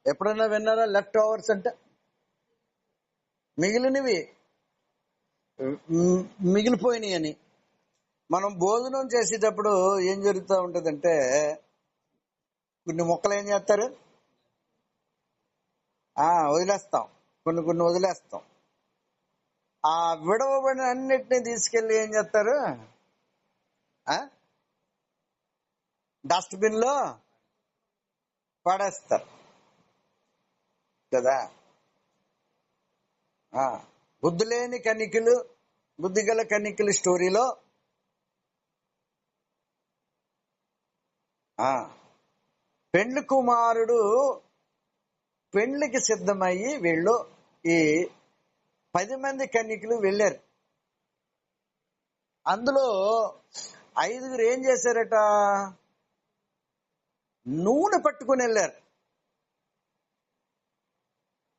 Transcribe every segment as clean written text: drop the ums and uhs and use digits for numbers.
ఎప్పుడైనా విన్నారా left overs అంటే? మిగిలినవి, మిగిలిపోయినాయి అని. మనం భోజనం చేసేటప్పుడు ఏం జరుగుతూ ఉంటదంటే, కొన్ని మొక్కలు ఏం చేస్తారు, వదిలేస్తాం, కొన్ని వదిలేస్తాం. ఆ విడవబడిన అన్నిటిని తీసుకెళ్లి ఏం చేస్తారు, డస్ట్బిన్ లో పడేస్తారు కదా. బుద్ధి గల కన్నికలు స్టోరీలో పెండ్లి కుమారుడు పెండ్లికి సిద్ధమయ్యి వీళ్ళు ఈ 10 మంది కన్నికలు వెళ్ళారు. అందులో 5 ఏం చేశారట, నూనె పట్టుకుని వెళ్ళారు.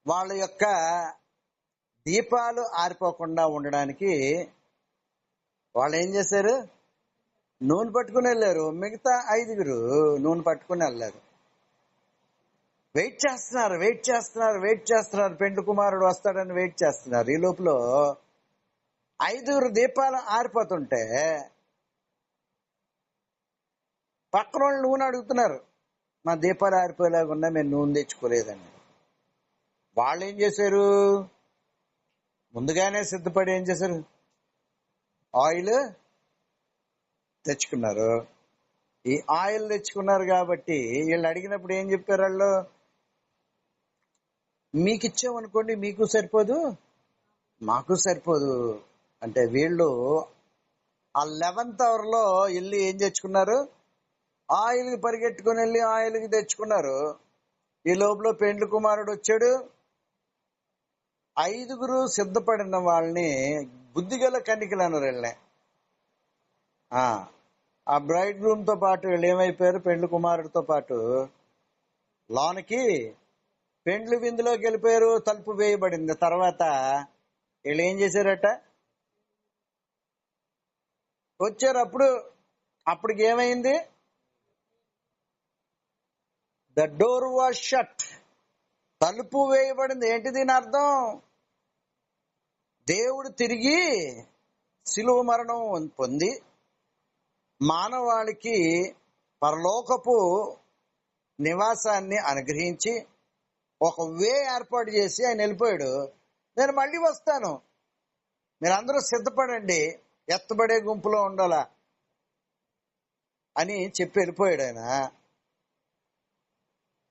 వాళ్ళ యొక్క దీపాలు ఆరిపోకుండా ఉండడానికి వాళ్ళు ఏం చేశారు, నూనె పట్టుకుని వెళ్ళారు. మిగతా 5 నూనె పట్టుకుని వెళ్ళారు. వెయిట్ చేస్తున్నారు, పెండ్లి కుమారుడు వస్తాడని వెయిట్ చేస్తున్నారు. ఈ లోపల 5 దీపాలు ఆరిపోతుంటే పక్కన వాళ్ళు నూనె అడుగుతున్నారు, మా దీపాలు ఆరిపోయేలాగా ఉన్నా మేము నూనె తెచ్చుకోలేదని. వాళ్ళు ఏం చేశారు, ముందుగానే సిద్ధపడి ఏం చేశారు, ఆయిల్ తెచ్చుకున్నారు. ఈ ఆయిల్ తెచ్చుకున్నారు కాబట్టి వీళ్ళు అడిగినప్పుడు ఏం చెప్పారు, వాళ్ళు మీకు ఇచ్చామనుకోండి మీకు సరిపోదు, మాకు సరిపోదు అంటే, వీళ్ళు ఆ 11th అవర్లో వెళ్ళి ఏం తెచ్చుకున్నారు, ఆయిల్కి పరిగెట్టుకుని వెళ్ళి ఆయిల్కి తెచ్చుకున్నారు. ఈ లోపల పెండ్లి కుమారుడు వచ్చాడు. 5 సిద్ధపడిన వాళ్ళని బుద్ధిగల కన్నికలు అన్నారు. వీళ్ళని ఆ బ్రైడ్ రూమ్ తో పాటు వీళ్ళు ఏమైపోయారు, పెండ్లి కుమారుడితో పాటు లోనికి పెండ్లి విందులోకి వెళ్ళిపోయారు. తలుపు వేయబడింది. తర్వాత వీళ్ళు ఏం చేశారట, వచ్చారు. అప్పటికి ఏమైంది, ద డోర్ వాజ్ షట్, తలుపు వేయబడింది. ఏంటి దీని అర్థం, దేవుడు తిరిగి శిలువ మరణం పొంది మానవాళికి పరలోకపు నివాసాన్ని అనుగ్రహించి ఒక వే ఏర్పాటు చేసి ఆయన వెళ్ళిపోయాడు. నేను మళ్ళీ వస్తాను, మీరందరూ సిద్ధపడండి, ఎత్తబడే గుంపులో ఉండాలా అని చెప్పి వెళ్ళిపోయాడు ఆయన.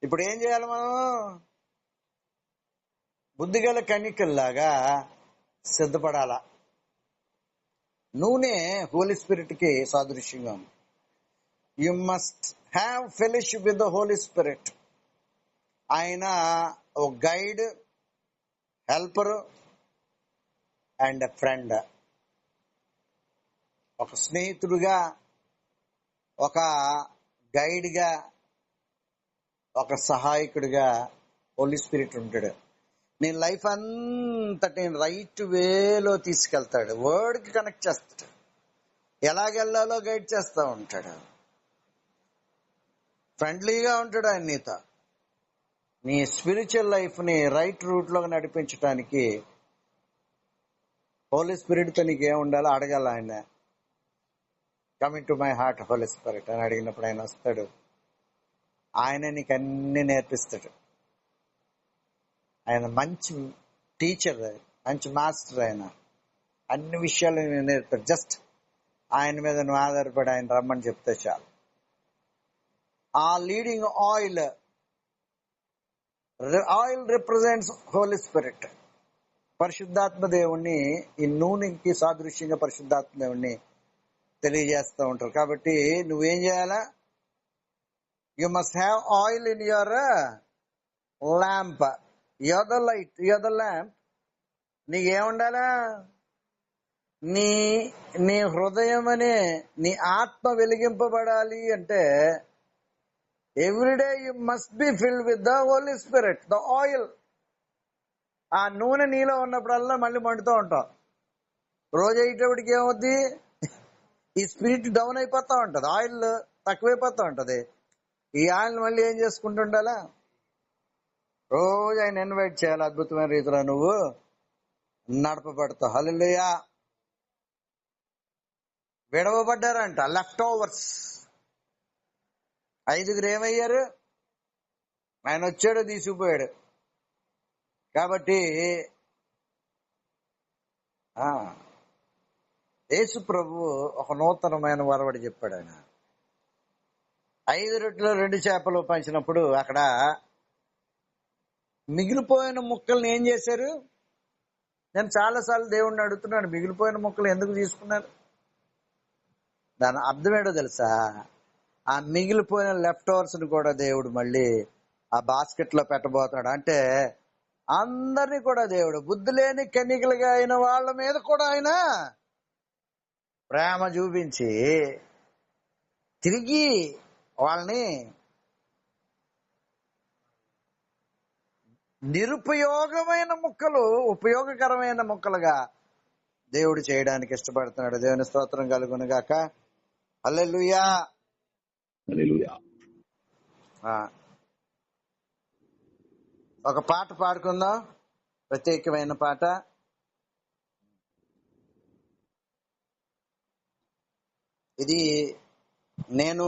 ఇప్పుడు ఏం చేయాలి మనం, బుద్ధిగల కన్నికల్లాగా సిద్ధపడాలా. నూనె హోలీ స్పిరిట్ కి సాదృశ్యంగా ఉంది. You must have fellowship with the Holi spirit. ఆయన ఒక గైడ్, హెల్పర్ అండ్ ఫ్రెండ్. ఒక స్నేహితుడుగా, ఒక గైడ్గా, ఒక సహాయకుడిగా హోలీ స్పిరిట్ ఉంటాడు. నీ లైఫ్ అంతటి రైట్ వేలో తీసుకెళ్తాడు, వర్డ్కి కనెక్ట్ చేస్తాడు, ఎలాగెళ్లాలో గైడ్ చేస్తూ ఉంటాడు, ఫ్రెండ్లీగా ఉంటాడు ఆయన నీతో. నీ స్పిరిచువల్ లైఫ్ ని రైట్ రూట్ లో నడిపించడానికి హోలీ స్పిరిట్ తో నీకేం ఉండాలో అడగాల. ఆయన coming to my heart holy spirit అని అడిగినప్పుడు ఆయన వస్తాడు. ఆయన నీకు అన్ని నేర్పిస్తాడు. ఆయన మంచి టీచర్, మంచి మాస్టర్. ఆయన అన్ని విషయాలు నేర్పుతాడు. జస్ట్ ఆయన మీద నువ్వు ఆధారపడి ఆయన రమ్మని చెప్తే చాలు. ఆ leading oil represents holy spirit. పరిశుద్ధాత్మ దేవుణ్ణి, ఈ నూనెకి సాదృశ్యంగా పరిశుద్ధాత్మ దేవుణ్ణి తెలియజేస్తూ ఉంటారు. కాబట్టి నువ్వేం చేయాలా, you must have oil in your lamp. Your the light, your the lamp. నీకేముండాలా, నీ హృదయం అనే నీ ఆత్మ వెలిగింపబడాలి అంటే every day you must be filled with the Holi Spirit, the oil. ఆ నూనె నీలో ఉన్నప్పుడల్లా మళ్ళీ మండుతూ ఉంటావు. రోజు అయ్యేటప్పటికి ఏమవుద్ది, ఈ స్పిరిట్ డౌన్ అయిపోతా ఉంటది, ఆయిల్ తక్కువైపోతా ఉంటది. ఈ ఆయిల్ మళ్ళీ ఏం చేసుకుంటుండాలా, రోజు ఆయన ఇన్వైట్ చేయాలి. అద్భుతమైన రీతిలో నువ్వు నడపబడతావు. హల్లెలూయా. విడవబడ్డారంట, లెఫ్ట్ ఓవర్స్. 5 ఏమయ్యారు? ఆయన వచ్చాడు, తీసుకుపోయాడు. కాబట్టి యేసు ప్రభు ఒక నూతనమైన వరవడి చెప్పాడు. ఆయన 5 రొట్టెలు 2 చేపలు పంచినప్పుడు అక్కడ మిగిలిపోయిన ముక్కల్ని ఏం చేశారు? నేను చాలాసార్లు దేవుణ్ణి అడుగుతున్నాను, మిగిలిపోయిన ముక్కలు ఎందుకు తీసుకున్నారు? దాని అర్థం ఏంటో తెలుసా? ఆ మిగిలిపోయిన లెఫ్ట్ ఓవర్స్ ని కూడా దేవుడు మళ్ళీ ఆ బాస్కెట్ లో పెట్టబోతున్నాడు. అంటే అందరినీ కూడా దేవుడు, బుద్ధి లేని కన్నికలుగా అయిన వాళ్ళ మీద కూడా ఆయన ప్రేమ చూపించి తిరిగి వాళ్ళని నిరుపయోగమైన ముక్కలు ఉపయోగకరమైన ముక్కలుగా దేవుడు చేయడానికి ఇష్టపడుతున్నాడు. దేవుని స్తోత్రం కలుగును గాక. హల్లెలూయా. ఒక పాట పాడుకుందాం, ప్రత్యేకమైన పాట. ఇది నేను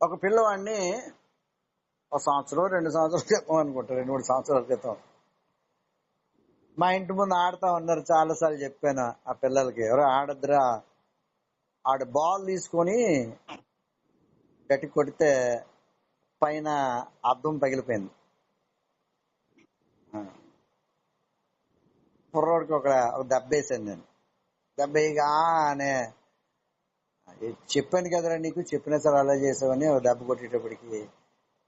ఒక పిల్లవాడిని 1 సంవత్సరం 2 సంవత్సరాల క్రితం అనుకుంటా, 2-3 సంవత్సరాల క్రితం మా ఇంటి ముందు ఆడుతా ఉన్నారు. చాలాసార్లు చెప్పాను ఆ పిల్లలకి, ఎవరో ఆడద్దురా, ఆడు బాల్ తీసుకొని గట్టి కొడితే పైన అద్దం పగిలిపోయింది. కుర్రోడికి ఒక దెబ్బ వేసాను నేను. దెబ్బ అనే చెప్పాను కదరా నీకు, చెప్పినా సరే అలా చేసావని ఒక దెబ్బ కొట్టేటప్పటికి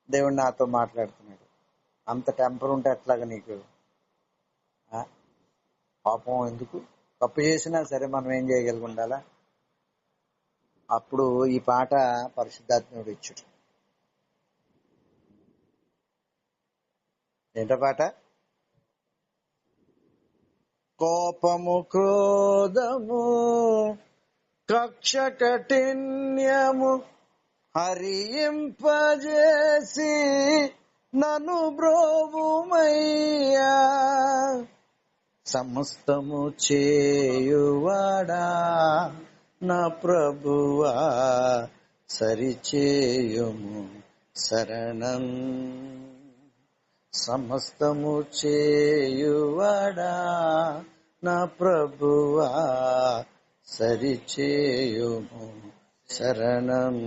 దేవుడు నాతో మాట్లాడుతున్నాడు. అంత టెంపర్ ఉంటే ఎట్లాగా నీకు? పాపం ఎందుకు? తప్పు చేసినా సరే మనం ఏం చేయగలిగి ఉండాలా? అప్పుడు ఈ పాట పరిశుద్ధాత్ముడు ఇచ్చుడు. ఏంటో పాట? కోపము, క్రోధము, కక్ష, కఠిన్యము హరింపజేసి నన్ను బ్రోవుమయ్యా, సమస్తము చేయువాడా నా ప్రభువా, సరిచేయుము శరణం. సమస్తము చేయువాడా నా ప్రభువా, సరిచేయుము శరణం.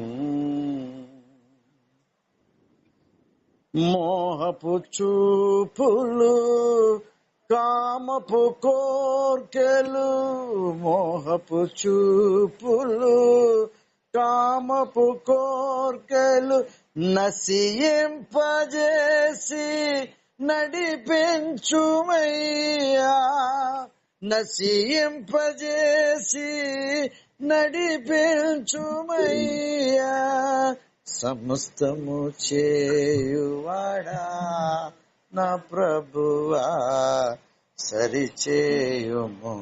మోహపు చూపులు, కామపు కోర్కెలు, మోహపు చూపులు, కామపు కోర్కెలు నశింపజేసి నడిపించుమయ్యా, నశింపజేసి నడిపించుమయ్యా, సమస్తము చేయువాడా నా ప్రభువా, సరిచేయుము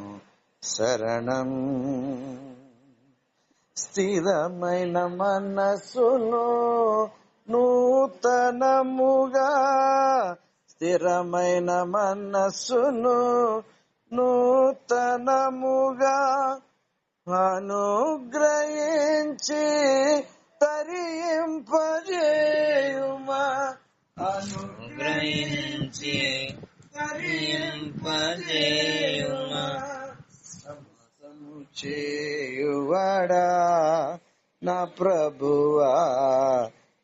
శరణం. స్థిరమైన మనసును నూతనముగా, స్థిరమైన మనసును నూతనముగా అనుగ్రహించి తరింపజేయుమా, అనుగ్రహించి తరింపజేయుమా, సమస్తము చేయువాడా నా ప్రభువా,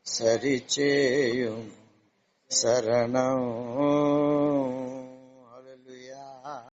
సరిచేయుము శరణం.